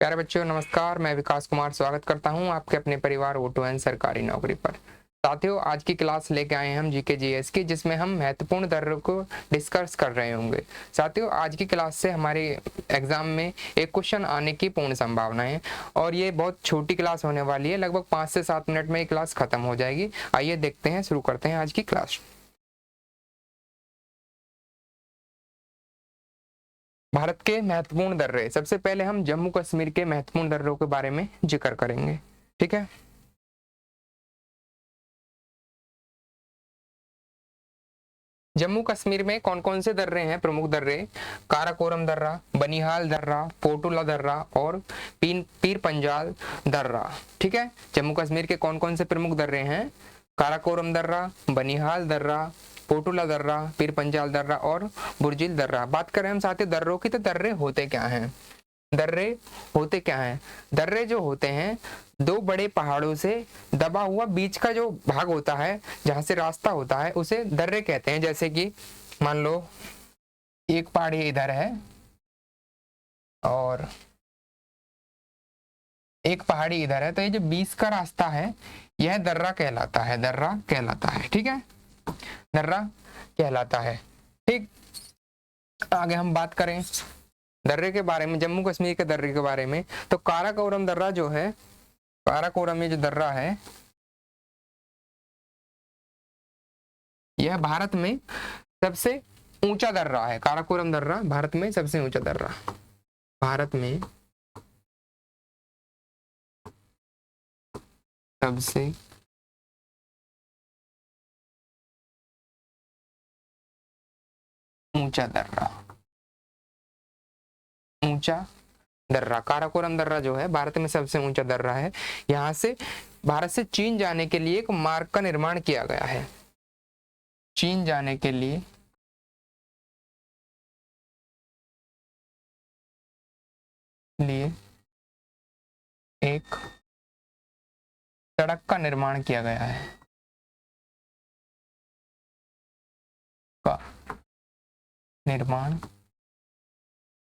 प्यारे बच्चों नमस्कार, मैं विकास कुमार स्वागत करता हूं आपके अपने परिवार O2N सरकारी नौकरी पर। साथियों, आज की क्लास लेके आए हैं हम जीके जीएस की, जिसमें हम महत्वपूर्ण दर्रों को डिस्कस कर रहे होंगे। साथियों, आज की क्लास से हमारे एग्जाम में एक क्वेश्चन आने की पूर्ण संभावना है और ये बहुत छोटी क्लास होने वाली है। लगभग 5 से 7 मिनट में ये क्लास खत्म हो जाएगी। आइए देखते हैं, शुरू करते हैं आज की क्लास। भारत के महत्वपूर्ण दर्रे। सबसे पहले हम जम्मू कश्मीर के महत्वपूर्ण दर्रों के बारे में जिक्र करेंगे, ठीक है। जम्मू कश्मीर में कौन कौन से दर्रे हैं? प्रमुख दर्रे काराकोरम दर्रा, बनिहाल दर्रा, पोटुला दर्रा और पीर पंजाल दर्रा, ठीक है। जम्मू कश्मीर के कौन कौन से प्रमुख दर्रे हैं? काराकोरम दर्रा, बनिहाल दर्रा, पोटुला दर्रा, पीर पंजाल दर्रा और बुर्जिल दर्रा। बात करें हम साथियों दर्रों की, तो दर्रे होते क्या हैं? दर्रे होते क्या हैं? दर्रे जो होते हैं, दो बड़े पहाड़ों से दबा हुआ बीच का जो भाग होता है, जहां से रास्ता होता है, उसे दर्रे कहते हैं। जैसे कि मान लो एक पहाड़ी इधर है और एक पहाड़ी इधर है, तो ये जो बीच का रास्ता है यह दर्रा कहलाता है। दर्रा कहलाता है, ठीक है। दर्रा कहलाता है, ठीक। आगे हम बात करें दर्रे के बारे में, जम्मू कश्मीर के दर्रे के बारे में, तो काराकोरम दर्रा जो है, काराकोरम में जो दर्रा है, यह भारत में सबसे ऊंचा दर्रा है। काराकोरम दर्रा भारत में सबसे ऊंचा दर्रा, भारत में सबसे ऊंचा दर्रा, ऊंचा दर्रा। काराकोरम दर्रा जो है भारत में सबसे ऊंचा दर्रा है। यहाँ से भारत से चीन जाने के लिए एक मार्ग का निर्माण किया गया है। चीन जाने के लिए एक सड़क का निर्माण किया गया है, का निर्माण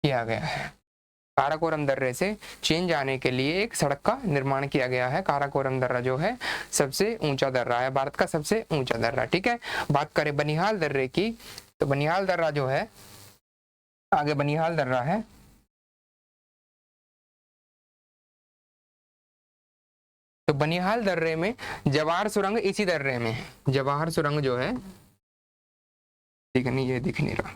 किया गया है। काराकोरम दर्रे से चीन जाने के लिए एक सड़क का निर्माण किया गया है। काराकोरम दर्रा जो है सबसे ऊंचा दर्रा है, भारत का सबसे ऊंचा दर्रा, ठीक है। बात करें बनिहाल दर्रे की, तो बनिहाल दर्रा जो है, आगे बनिहाल दर्रा है, तो बनिहाल दर्रे में जवाहर सुरंग इसी दर्रे में है। जवाहर सुरंग जो है, ठीक है, नहीं ये दिख नहीं रहा,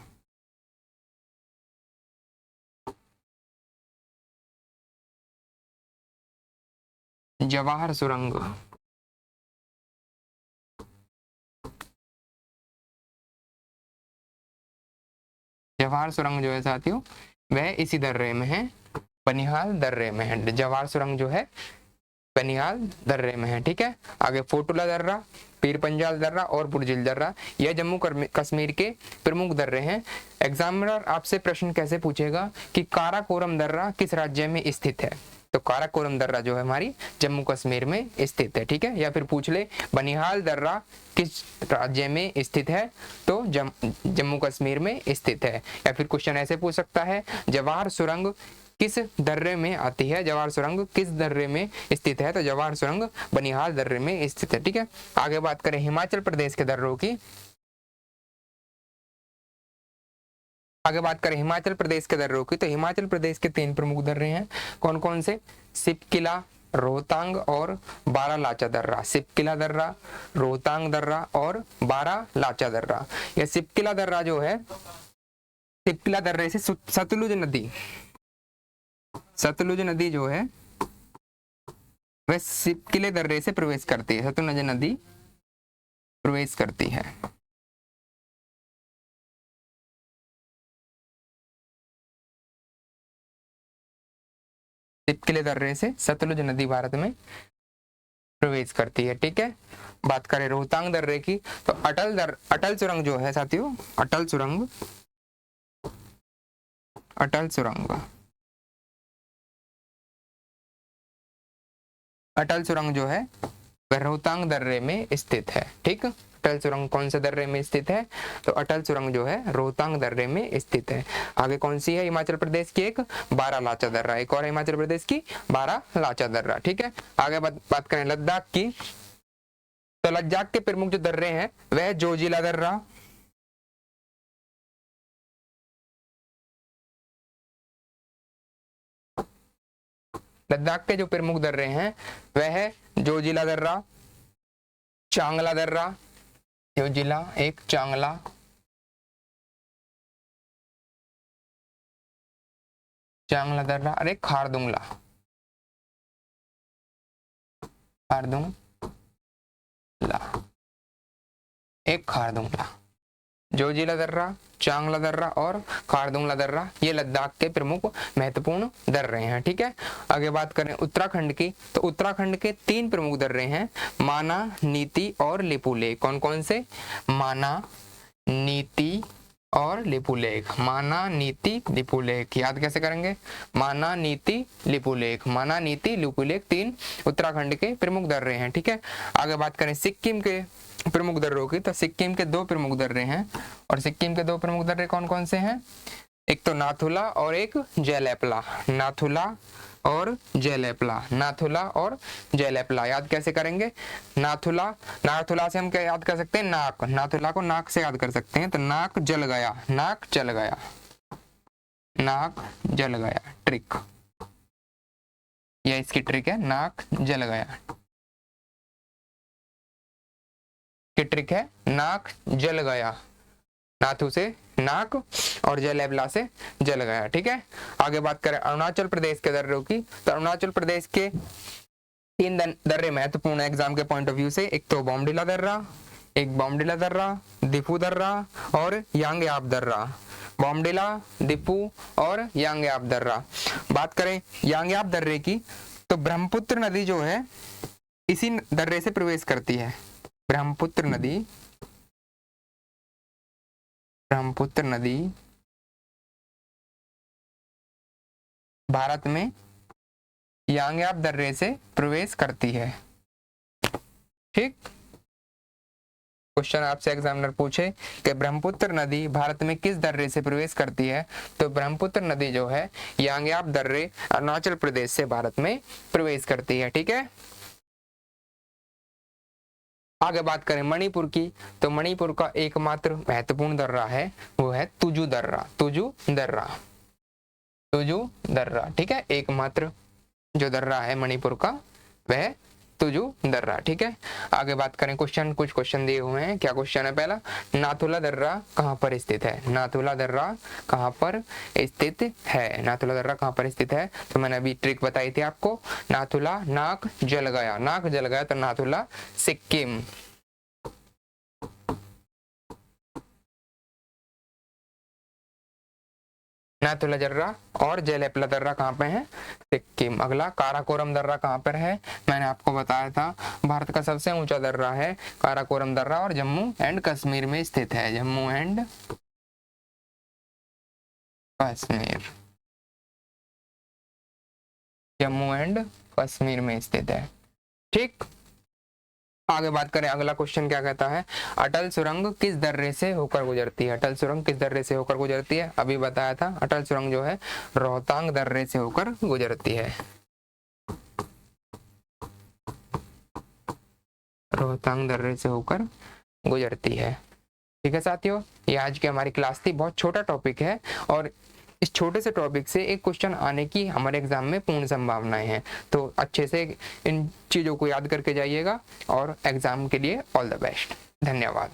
जवाहर सुरंग, जवाहर सुरंग जो है साथियों, वह इसी दर्रे में है, बनिहाल दर्रे में है। जवाहर सुरंग जो है बनिहाल दर्रे में है, ठीक है। आगे पोटुला दर्रा, पीर पंजाल दर्रा और बुर्जिल दर्रा, यह जम्मू कश्मीर के प्रमुख दर्रे हैं। एग्जामिनर आपसे प्रश्न कैसे पूछेगा कि काराकोरम दर्रा किस राज्य में स्थित है? तो काराकोरम दर्रा जो है हमारी जम्मू कश्मीर में स्थित है, ठीक है। या फिर पूछ ले बनिहाल दर्रा किस राज्य में स्थित है? तो जम्मू कश्मीर में स्थित है। या फिर क्वेश्चन ऐसे पूछ सकता है, जवाहर सुरंग किस दर्रे में आती है? जवाहर सुरंग किस दर्रे में स्थित है? तो जवाहर सुरंग बनिहाल दर्रे में स्थित है, ठीक है। आगे बात करें हिमाचल प्रदेश के दर्रों की, आगे बात करें हिमाचल प्रदेश के दर्रों की, तो हिमाचल प्रदेश के 3 प्रमुख दर्रे हैं। कौन कौन से? सिपकिला, रोहतांग और बारालाचा दर्रा। सिपकिला दर्रा, रोहतांग दर्रा और बारालाचा दर्रा। यह सिपकिला दर्रा जो है, सिपकिला दर्रे से सतलुज नदी, सतलुज नदी जो है वह सिपकिले दर्रे से प्रवेश करती है। सतलुज नदी प्रवेश करती है, सिपकिले दर्रे से सतलुज नदी भारत में प्रवेश करती है, ठीक है। बात करें रोहतांग दर्रे की, तो अटल सुरंग जो है साथियों, अटल सुरंग, अटल सुरंग, अटल सुरंग जो है वह रोहतांग दर्रे में स्थित है, ठीक। अटल सुरंग कौन से दर्रे में स्थित है? तो अटल सुरंग जो है रोहतांग दर्रे में स्थित है। आगे कौन सी है हिमाचल प्रदेश की? एक बारालाचा दर्रा, एक और हिमाचल प्रदेश की बारालाचा दर्रा। ठीक है, आगे बात करें लद्दाख की, तो लद्दाख के प्रमुख जो दर्रे हैं वह जोजिला दर्रा, लद्दाख के जो प्रमुख दर्रे हैं वह है जोजिला दर्रा, चांगला दर्रा, जोजिला एक, चांगला, चांगला दर्रा, अरे खारदुंगला, खारदुंगला एक, खारदुंगला, जोजिला दर्रा, चांगला दर्रा और खारदुंगला दर्रा, ये लद्दाख के प्रमुख महत्वपूर्ण दर्रे हैं। ठीक है, आगे बात करें उत्तराखंड की, तो उत्तराखंड के 3 प्रमुख दर्रे हैं, माना, नीति और लिपुलेख। कौन कौन से? माना, नीति और लिपुलेख। माना, नीति, लिपुलेख। याद कैसे करेंगे? माना, नीति, लिपुलेख। माना, नीति, लिपुलेख 3 उत्तराखंड के प्रमुख दर्रे हैं। ठीक है, आगे बात करें सिक्किम के प्रमुख दर्रों की, तो सिक्किम के 2 प्रमुख दर्रे हैं, और सिक्किम के 2 प्रमुख दर्रे कौन कौन से हैं? एक तो नाथुला और एक जेलेपला। नाथुला और जेलेपला, नाथुला और जेलेपला। याद कैसे करेंगे? नाथुला, नाथुला से हम क्या याद कर सकते हैं? नाक, नाथुला को नाक से याद कर सकते हैं, तो नाक जल गया, नाक जल गया, नाक जल गया, ट्रिक, यह इसकी ट्रिक है, नाक जल गया की ट्रिक है, नाक जल गया, नाथू से नाक और जलेबला से जल गया। ठीक है, आगे बात करें अरुणाचल प्रदेश के दर्रों की, तो अरुणाचल प्रदेश के 3 दर्रे महत्वपूर्ण है एग्जाम के पॉइंट ऑफ व्यू से, एक तो बॉमडिला दर्रा, एक बॉमडिला दर्रा, दिफू दर्रा और यांगयाप दर्रा। बॉमडिला, दिफू और यांगयाप दर्रा। बात करें यांगयाप दर्रे की, तो ब्रह्मपुत्र नदी जो है इसी दर्रे से प्रवेश करती है। ब्रह्मपुत्र नदी, ब्रह्मपुत्र नदी भारत में यांगयाप दर्रे से प्रवेश करती है। ठीक, क्वेश्चन आपसे एग्जामिनर पूछे कि ब्रह्मपुत्र नदी भारत में किस दर्रे से प्रवेश करती है, तो ब्रह्मपुत्र नदी जो है यांगयाप दर्रे अरुणाचल प्रदेश से भारत में प्रवेश करती है। ठीक है, आगे बात करें मणिपुर की, तो मणिपुर का एकमात्र महत्वपूर्ण दर्रा है वो है तुजु दर्रा। तुजु दर्रा, तुजु दर्रा। ठीक है, एकमात्र जो दर्रा है मणिपुर का वह तुजु दर्रा। ठीक है, आगे बात करें क्वेश्चन, कुछ क्वेश्चन दिए हुए हैं। क्या क्वेश्चन है? पहला, नाथुला दर्रा कहाँ पर स्थित है? नाथुला दर्रा कहाँ पर स्थित है? नाथुला दर्रा कहाँ पर स्थित है? तो मैंने अभी ट्रिक बताई थी आपको, नाथुला नाक जल गया, नाक जल गया, तो नाथुला सिक्किम। नाथुला दर्रा और जेलेपला दर्रा कहाँ पे है? सिक्किम। अगला, काराकोरम दर्रा कहाँ पर है? मैंने आपको बताया था भारत का सबसे ऊंचा दर्रा है काराकोरम दर्रा और जम्मू एंड कश्मीर में स्थित है। जम्मू एंड कश्मीर, जम्मू एंड कश्मीर में स्थित है। ठीक, आगे बात करें, अगला क्वेश्चन क्या कहता है? अटल सुरंग किस दर्रे से होकर गुजरती है? अटल सुरंग किस दर्रे से होकर गुजरती है? अभी बताया था, अटल सुरंग जो है रोहतांग दर्रे से होकर गुजरती है। रोहतांग दर्रे से होकर गुजरती है। ठीक है साथियों, ये आज की हमारी क्लास थी। बहुत छोटा टॉपिक है और इस छोटे से टॉपिक से एक क्वेश्चन आने की हमारे एग्जाम में पूर्ण संभावनाएं हैं। तो अच्छे से इन चीज़ों को याद करके जाइएगा और एग्जाम के लिए ऑल द बेस्ट। धन्यवाद।